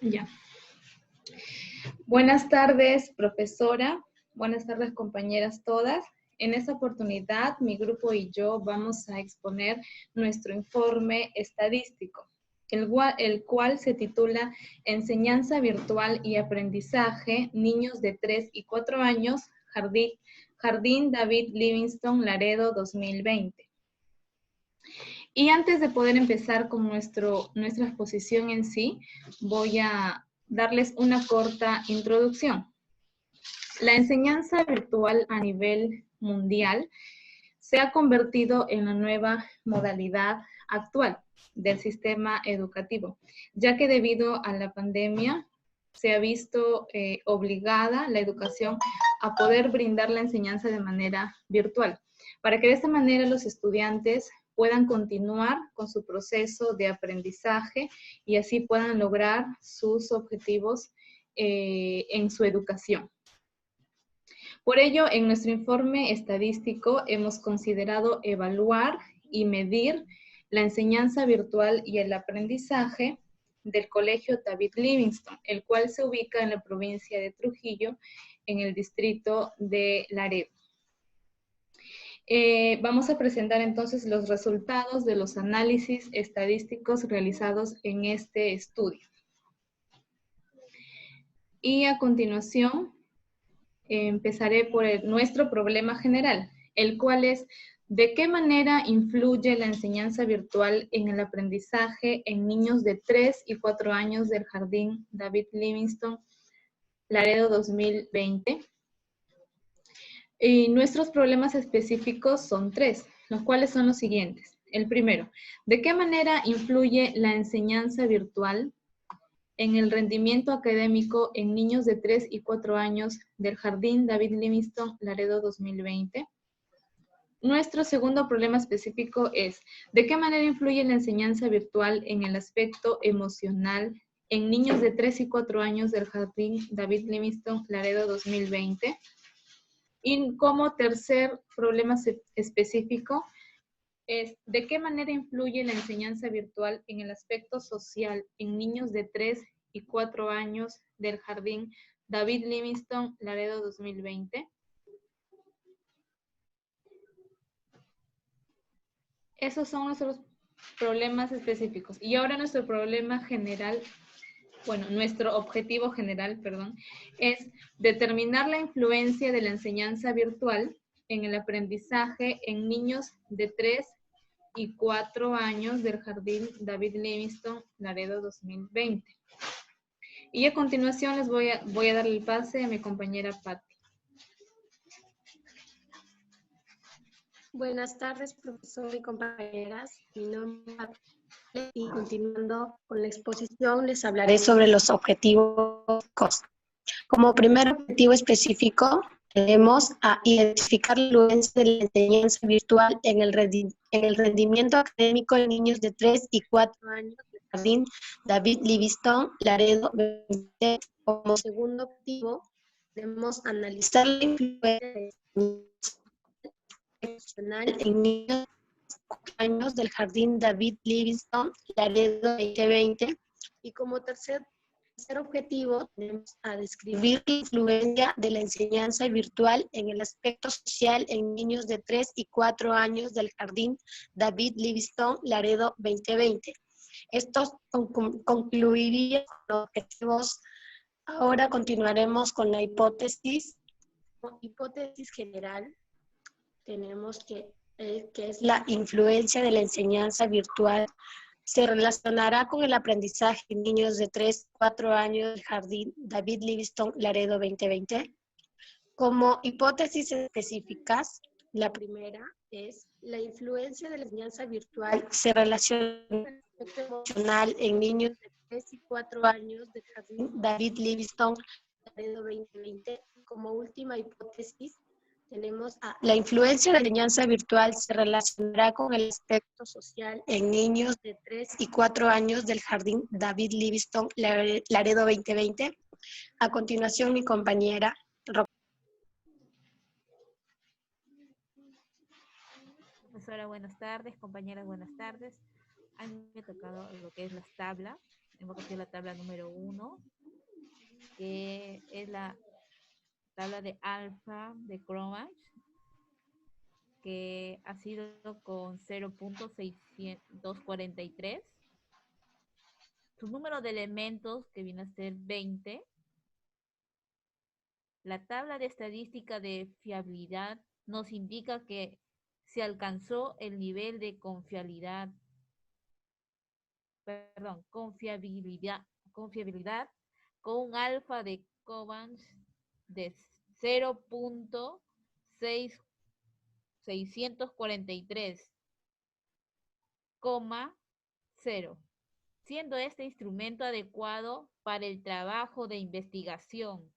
Ya. Buenas tardes, profesora. Buenas tardes, compañeras todas. En esta oportunidad, mi grupo y yo vamos a exponer nuestro informe estadístico, el cual se titula Enseñanza virtual y aprendizaje, niños de 3 y 4 años, Jardín David Livingstone, Laredo, 2020. Y antes de poder empezar con nuestra exposición en sí, voy a darles una corta introducción. La enseñanza virtual a nivel mundial se ha convertido en la nueva modalidad actual del sistema educativo, ya que debido a la pandemia se ha visto obligada la educación a poder brindar la enseñanza de manera virtual, para que de esta manera los estudiantes puedan continuar con su proceso de aprendizaje y así puedan lograr sus objetivos en su educación. Por ello, en nuestro informe estadístico hemos considerado evaluar y medir la enseñanza virtual y el aprendizaje del Colegio David Livingstone, el cual se ubica en la provincia de Trujillo, en el distrito de Laredo. Vamos a presentar entonces los resultados de los análisis estadísticos realizados en este estudio. Y a continuación, empezaré por nuestro problema general, el cual es ¿de qué manera influye la enseñanza virtual en el aprendizaje en niños de 3 y 4 años del Jardín David Livingstone, Laredo 2020? Y nuestros problemas específicos son 3, los cuales son los siguientes. El primero, ¿de qué manera influye la enseñanza virtual en el rendimiento académico en niños de 3 y 4 años del Jardín David Livingstone, Laredo 2020? Nuestro segundo problema específico es, ¿de qué manera influye la enseñanza virtual en el aspecto emocional en niños de 3 y 4 años del Jardín David Livingstone, Laredo 2020? Y como tercer problema específico es, ¿de qué manera influye la enseñanza virtual en el aspecto social en niños de 3 y 4 años del Jardín David Livingstone, Laredo 2020? Esos son nuestros problemas específicos. Y ahora nuestro problema general, bueno, nuestro objetivo general, perdón, es determinar la influencia de la enseñanza virtual en el aprendizaje en niños de 3 y 4 años del Jardín David Livingstone, Laredo 2020. Y a continuación les voy a dar el pase a mi compañera Patti. Buenas tardes, profesor y compañeras. Mi nombre es Patti, y continuando con la exposición les hablaré sobre los objetivos. Como primer objetivo específico, tenemos a identificar la influencia de la enseñanza virtual en el rendimiento académico de niños de 3 y 4 años del Jardín David Livingstone, Laredo 2020. Como segundo objetivo, tenemos analizar la influencia de la enseñanza emocional en niños de 4 años del Jardín David Livingstone, Laredo 2020. Y como tercer objetivo, tenemos a describir la influencia de la enseñanza virtual en el aspecto social en niños de 3 y 4 años del Jardín David Livingstone, Laredo 2020. Esto concluiría con los objetivos. Ahora continuaremos con la hipótesis. Hipótesis general, tenemos que es la influencia de la enseñanza virtual se relacionará con el aprendizaje en niños de 3 a 4 años del Jardín David Livingstone, Laredo 2020. Como hipótesis específicas, la primera es la influencia de la enseñanza virtual se relaciona con el aspecto emocional en niños de 3 y 4 años del Jardín David Livingstone, Laredo 2020. Como última hipótesis, tenemos a la influencia de la enseñanza virtual se relacionará con el aspecto social en niños de 3 y 4 años del Jardín David Livingstone, Laredo 2020. A continuación, mi compañera Roxana. Profesora, buenas tardes. Compañeras, buenas tardes. A mí me ha tocado lo que es las tablas. hemos cogido la tabla número 1, que es la tabla de alfa de Cronbach, que ha sido con 0.643. Su número de elementos, que viene a ser 20. La tabla de estadística de fiabilidad nos indica que se alcanzó el nivel de confiabilidad con un alfa de Cronbach de 0.643,0, siendo este instrumento adecuado para el trabajo de investigación.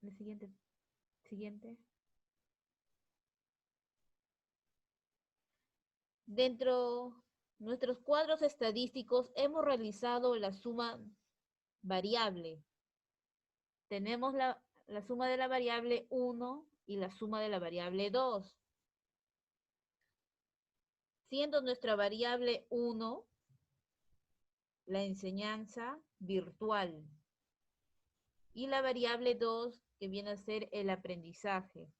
El siguiente. Dentro de nuestros cuadros estadísticos hemos realizado la suma variable. Tenemos la suma de la variable 1 y la suma de la variable 2. Siendo nuestra variable 1 la enseñanza virtual y la variable 2 que viene a ser el aprendizaje.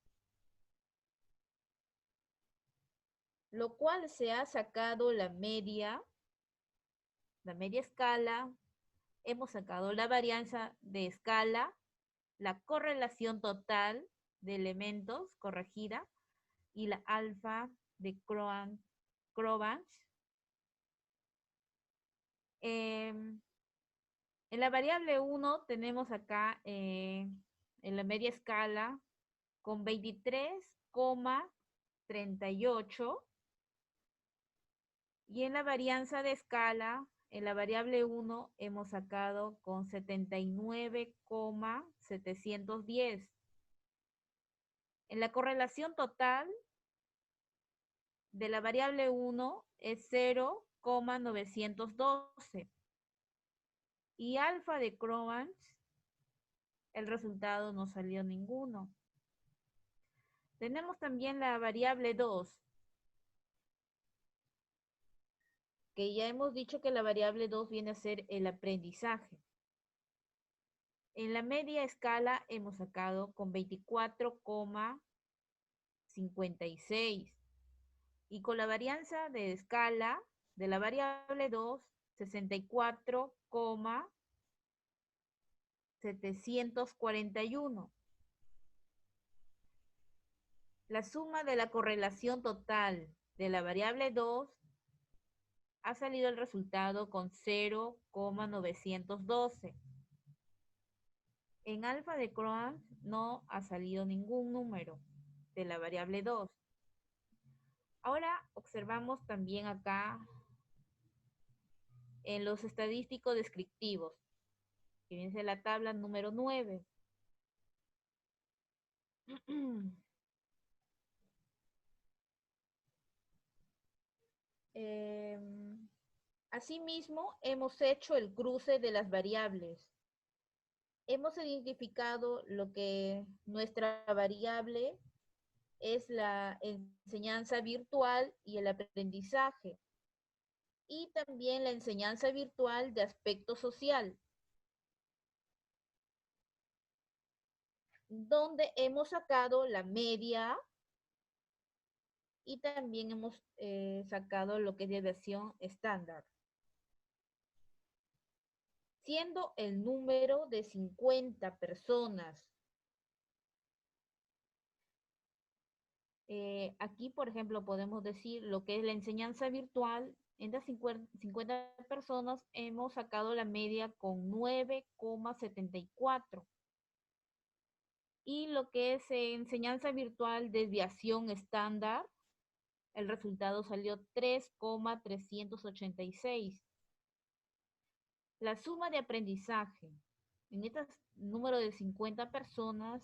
Lo cual se ha sacado la media escala, hemos sacado la varianza de escala, la correlación total de elementos corregida y la alfa de Cronbach. En la variable 1 tenemos acá en la media escala con 23,38 y en la varianza de escala en la variable 1 hemos sacado con 79,710. En la correlación total de la variable 1 es 0,912. Y alfa de Cronbach, el resultado no salió ninguno. Tenemos también la variable 2, que ya hemos dicho que la variable 2 viene a ser el aprendizaje. En la media escala hemos sacado con 24,56. Y con la varianza de escala de la variable 2, 64,741. La suma de la correlación total de la variable 2 ha salido el resultado con 0,912. En alfa de Cronbach no ha salido ningún número de la variable 2. Ahora observamos también acá en los estadísticos descriptivos, que viene de la tabla número 9. Asimismo, hemos hecho el cruce de las variables. Hemos identificado lo que nuestra variable es la enseñanza virtual y el aprendizaje, y también la enseñanza virtual de aspecto social, donde hemos sacado la media y también hemos sacado lo que es desviación estándar, siendo el número de 50 personas. Aquí, por ejemplo, podemos decir lo que es la enseñanza virtual. Entre 50 personas hemos sacado la media con 9,74. Y lo que es enseñanza virtual desviación estándar, el resultado salió 3,386. La suma de aprendizaje en este número de 50 personas,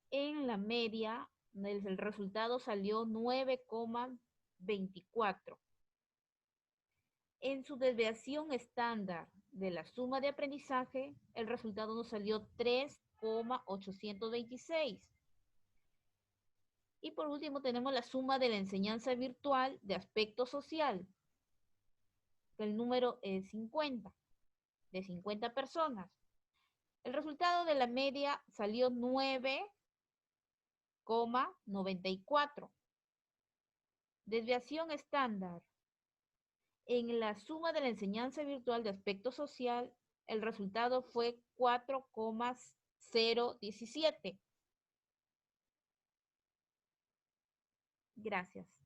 en la media, el resultado salió 9,24. En su desviación estándar de la suma de aprendizaje, el resultado nos salió 3,826. Y por último tenemos la suma de la enseñanza virtual de aspecto social. El número es 50, de 50 personas. El resultado de la media salió 9,94. Desviación estándar. En la suma de la enseñanza virtual de aspecto social, el resultado fue 4,017. Gracias.